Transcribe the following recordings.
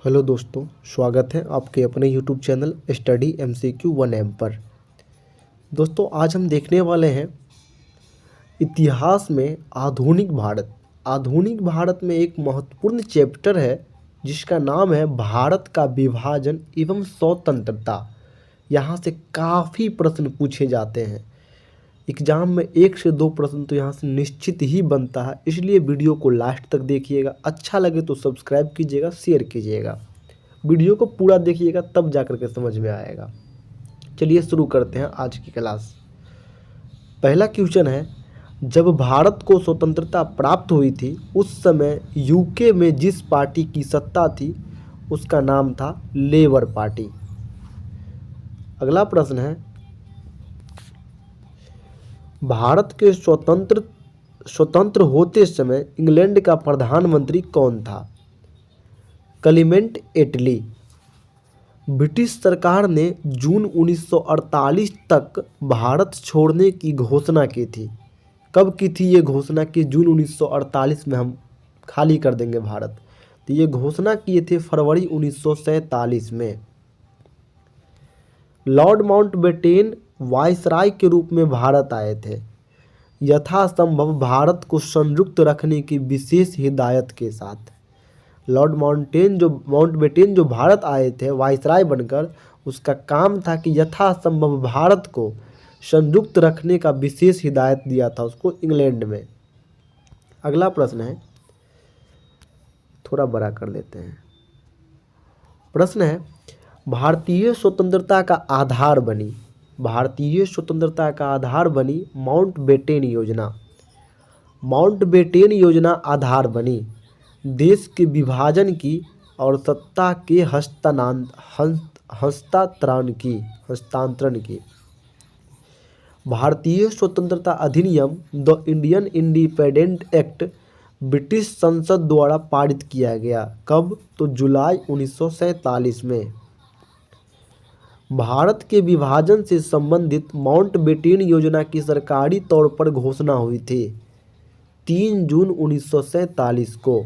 Hello दोस्तों, स्वागत है आपके अपने YouTube channel study MCQ 1M पर। दोस्तों, आज हम देखने वाले हैं इतिहास में आधुनिक भारत। आधुनिक भारत में एक महत्वपूर्ण चैप्टर है जिसका नाम है भारत का विभाजन एवं स्वतंत्रता। यहाँ से काफ़ी प्रश्न पूछे जाते हैं। एग्जाम में 1 से 2 प्रश्न तो यहाँ से निश्चित ही बनता है, इसलिए वीडियो को लास्ट तक देखिएगा। अच्छा लगे तो सब्सक्राइब कीजिएगा, शेयर कीजिएगा। वीडियो को पूरा देखिएगा तब जाकर के समझ में आएगा। चलिए शुरू करते हैं आज की क्लास। पहला क्वेश्चन है, जब भारत को स्वतंत्रता प्राप्त हुई थी उस समय यूके में जिस पार्टी की सत्ता थी उसका नाम था लेबर पार्टी। अगला प्रश्न है, भारत के स्वतंत्र होते समय इंग्लैंड का प्रधानमंत्री कौन था? क्लेमेंट एटली। ब्रिटिश सरकार ने जून 1948 तक भारत छोड़ने की घोषणा की थी। कब की थी ये घोषणा कि जून 1948 में हम खाली कर देंगे भारत? तो ये घोषणा किए थे फरवरी 1947 में। लॉर्ड माउंटबेटन वायसराय के रूप में भारत आए थे, यथासंभव भारत को संयुक्त रखने की विशेष हिदायत के साथ। लॉर्ड माउंटबेटन जो भारत आए थे वायसराय बनकर, उसका काम था कि यथासंभव भारत को संयुक्त रखने का विशेष हिदायत दिया था उसको इंग्लैंड में। अगला प्रश्न है, थोड़ा बड़ा कर लेते हैं। प्रश्न है, भारतीय स्वतंत्रता का आधार बनी माउंटबेटन योजना। माउंटबेटन योजना आधार बनी देश के विभाजन की और सत्ता के हस्तांतरण की। भारतीय स्वतंत्रता अधिनियम the Indian independent act British संसद द्वारा पारित किया गया। कब? तो जुलाई 1947 में। भारत के विभाजन से संबंधित माउंटबेटन योजना की सरकारी तौर पर घोषणा हुई थी 3 जून 1947 को।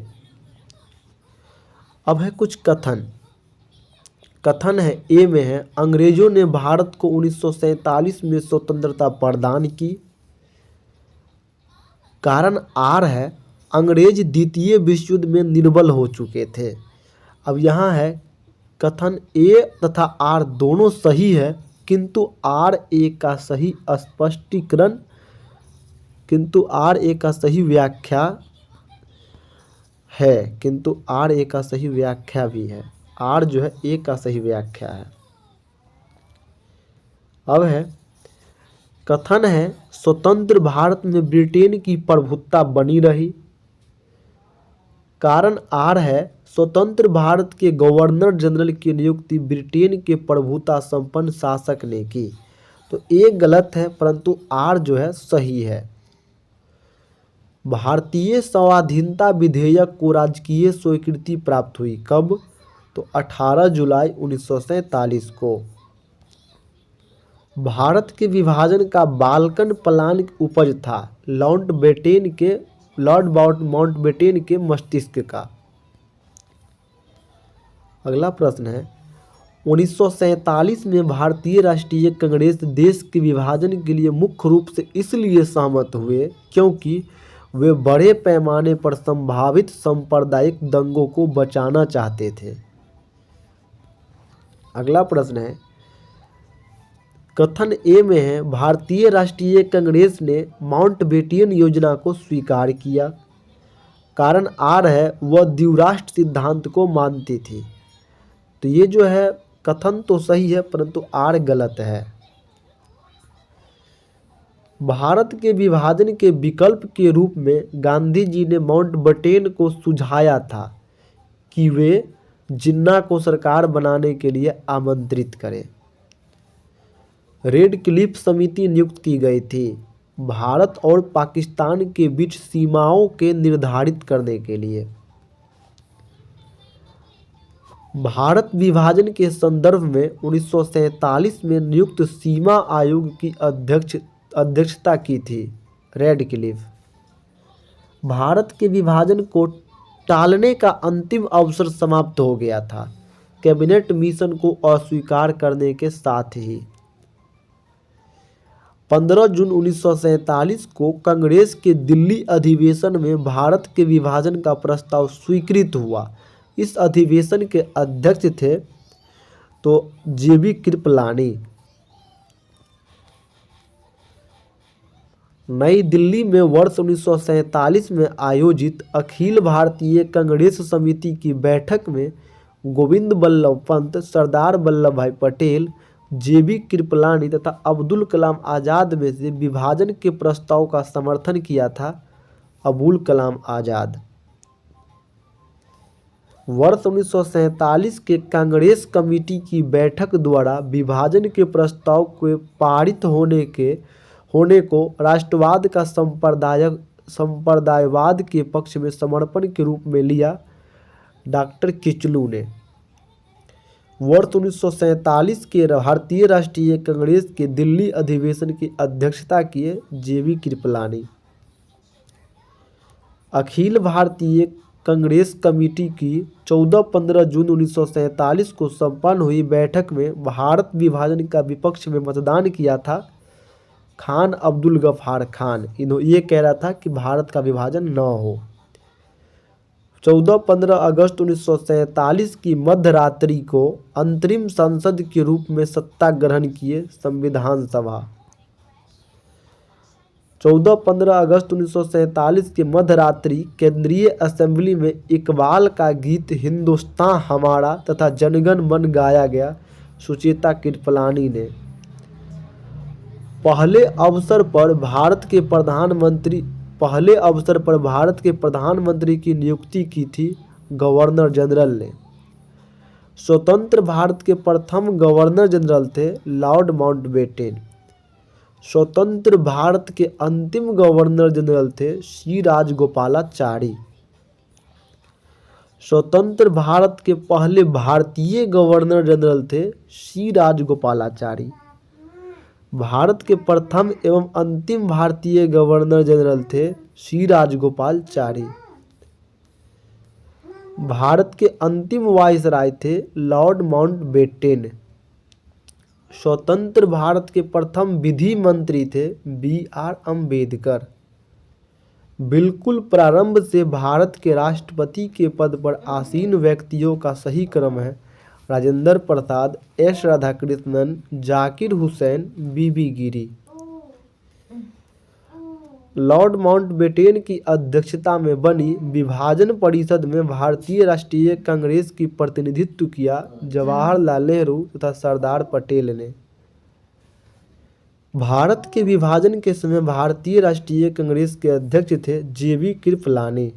अब है कुछ कथन है। ए में है, अंग्रेजों ने भारत को 1947 में स्वतंत्रता प्रदान की। कारण आर है, अंग्रेज द्वितीय विश्व युद्ध में निर्बल हो चुके थे। अब यहाँ है कथन ए तथा आर दोनों सही है, किंतु आर ए का सही स्पष्टीकरण, किंतु आर ए का सही व्याख्या है, किंतु आर ए का सही व्याख्या भी है। आर जो है ए का सही व्याख्या है। अब है कथन है, स्वतंत्र भारत में ब्रिटेन की प्रभुत्ता बनी रही। कारण आर है, स्वतंत्र भारत के गवर्नर जनरल की नियुक्ति ब्रिटेन के प्रभुता संपन्न शासक ने की। तो ए गलत है, परंतु आर जो है सही है। भारतीय स्वाधीनता विधेयक को राजकीय स्वीकृति प्राप्त हुई। कब? तो 18 जुलाई 1947 को। भारत के विभाजन का बाल्कन प्लान उपज था लॉर्ड माउंटबेटन के मस्तिष्क का। अगला प्रश्न है, 1947 में भारतीय राष्ट्रीय कांग्रेस देश के विभाजन के लिए मुख्य रूप से इसलिए सहमत हुए क्योंकि वे बड़े पैमाने पर संभावित सांप्रदायिक दंगों को बचाना चाहते थे। अगला प्रश्न है, कथन ए में है, भारतीय राष्ट्रीय कांग्रेस ने माउंटबेटन योजना को स्वीकार किया। कारण आर है, वह द्विराष्ट्र सिद्धांत को मानती थी। तो ये जो है कथन तो सही है, परंतु आर गलत है। भारत के विभाजन के विकल्प के रूप में गांधी जी ने माउंटबेटन को सुझाया था कि वे जिन्ना को सरकार बनाने के लिए आमंत्रित करें। रेड क्लिफ समिति नियुक्त की गई थी भारत और पाकिस्तान के बीच सीमाओं के निर्धारित करने के लिए। भारत विभाजन के संदर्भ में 1947 में नियुक्त सीमा आयोग की अध्यक्षता की थी रेड क्लिफ। भारत के विभाजन को टालने का अंतिम अवसर समाप्त हो गया था, कैबिनेट मिशन को अस्वीकार करने के साथ ही 15 जून 1947 को कांग्रेस के दिल्ली अधिवेशन में भारत के विभाजन का प्रस्ताव स्वीकृत हुआ। इस अधिवेशन के अध्यक्ष थे तो जेबी कृपलानी। नई दिल्ली में वर्ष 1947 में आयोजित अखिल भारतीय कांग्रेस समिति की बैठक में गोविंद बल्लभ पंत, सरदार वल्लभ भाई पटेल, जेबी कृपलानी तथा अब्दुल कलाम आज़ाद में से विभाजन के प्रस्ताव का समर्थन किया था अबुल कलाम आज़ाद। वर्ष 1947 के कांग्रेस कमेटी की बैठक द्वारा विभाजन के प्रस्ताव के पारित होने को राष्ट्रवाद का संप्रदायवाद के पक्ष में समर्पण के रूप में लिया। डॉक्टर किचलू ने वर्ष 1947 के भारतीय राष्ट्रीय कांग्रेस के दिल्ली अधिवेशन की अध्यक्षता किए जेबी कृपलानी। अखिल भारतीय कांग्रेस कमेटी की 14-15 जून 1947 को संपन्न हुई बैठक में भारत विभाजन का विपक्ष में मतदान किया था खान अब्दुल गफ्फार खान। ये कह रहा था कि भारत का विभाजन न हो। 14-15 अगस्त 1947 की मध्यरात्रि को अंतरिम संसद के रूप में सत्ता ग्रहण किए संविधान सभा। 14-15 अगस्त 1947 की मध्यरात्रि केंद्रीय असेंबली में इकबाल का गीत हिंदुस्तान हमारा तथा जनगण मन गाया गया। सुचेता कृपलानी ने पहले अवसर पर भारत के प्रधानमंत्री की नियुक्ति की थी गवर्नर जनरल ने। स्वतंत्र भारत के प्रथम गवर्नर जनरल थे लॉर्ड माउंटबेटन। स्वतंत्र भारत के अंतिम गवर्नर जनरल थे सी राजगोपालाचारी। स्वतंत्र भारत के पहले भारतीय गवर्नर जनरल थे सी राजगोपालाचारी। भारत के प्रथम एवं अंतिम भारतीय गवर्नर जनरल थे सी राजगोपालाचारी। भारत के अंतिम वाइसराय थे लॉर्ड माउंटबेटन। स्वतंत्र भारत के प्रथम विधि मंत्री थे BR अम्बेडकर। बिल्कुल प्रारंभ से भारत के राष्ट्रपति के पद पर आसीन व्यक्तियों का सही क्रम है राजेंद्र प्रसाद, S राधाकृष्णन, जाकिर हुसैन, BB गिरी। लॉर्ड माउंटबेटन की अध्यक्षता में बनी विभाजन परिषद में भारतीय राष्ट्रीय कांग्रेस की प्रतिनिधित्व किया जवाहरलाल नेहरू तथा सरदार पटेल ने। भारत के विभाजन के समय भारतीय राष्ट्रीय कांग्रेस के अध्यक्ष थे जेबी कृपलानी।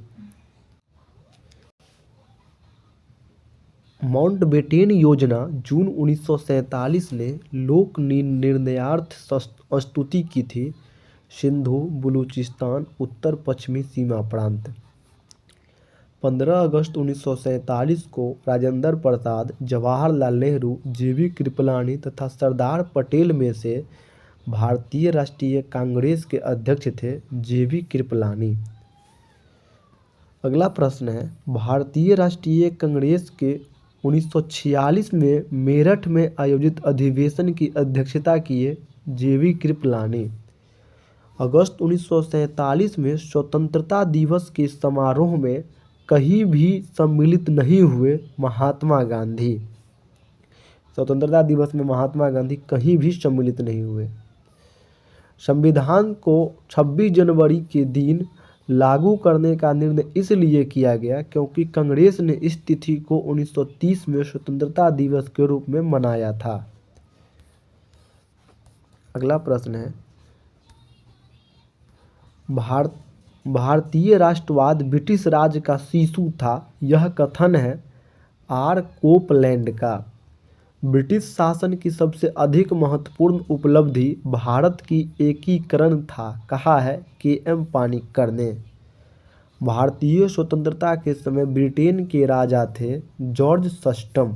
माउंटबेटन योजना जून 1947 ने लोक निर्णयार्थ स्तुति की थी सिंधु बलूचिस्तान उत्तर पश्चिमी सीमा प्रांत। 15 अगस्त 1947 को राजेंद्र प्रसाद, जवाहरलाल नेहरू, जेबी कृपलानी तथा सरदार पटेल में से भारतीय राष्ट्रीय कांग्रेस के अध्यक्ष थे जेबी कृपलानी। अगला प्रश्न है, भारतीय राष्ट्रीय कांग्रेस के 1946 में मेरठ में आयोजित अधिवेशन की अध्यक्षता किए जेबी कृपलानी। अगस्त 1947 में स्वतंत्रता दिवस के समारोह में कहीं भी सम्मिलित नहीं हुए महात्मा गांधी। स्वतंत्रता दिवस में महात्मा गांधी कहीं भी सम्मिलित नहीं हुए। संविधान को 26 जनवरी के दिन लागू करने का निर्णय इसलिए किया गया क्योंकि कांग्रेस ने इस तिथि को 1930 में स्वतंत्रता दिवस के रूप में मनाया था। अगला प्रश्न है, भारतीय राष्ट्रवाद ब्रिटिश राज का शिशु था। यह कथन है R कोपलैंड का। ब्रिटिश शासन की सबसे अधिक महत्वपूर्ण उपलब्धि भारत की एकीकरण था, कहा है KM पानिक्कर ने। भारतीय स्वतंत्रता के समय ब्रिटेन के राजा थे जॉर्ज षष्ठम।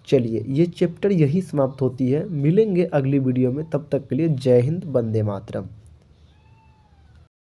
चलिए, ये चैप्टर यही समाप्त होती है। मिलेंगे अगली वीडियो में, तब तक के लिए जय हिंद, वंदे मातरम।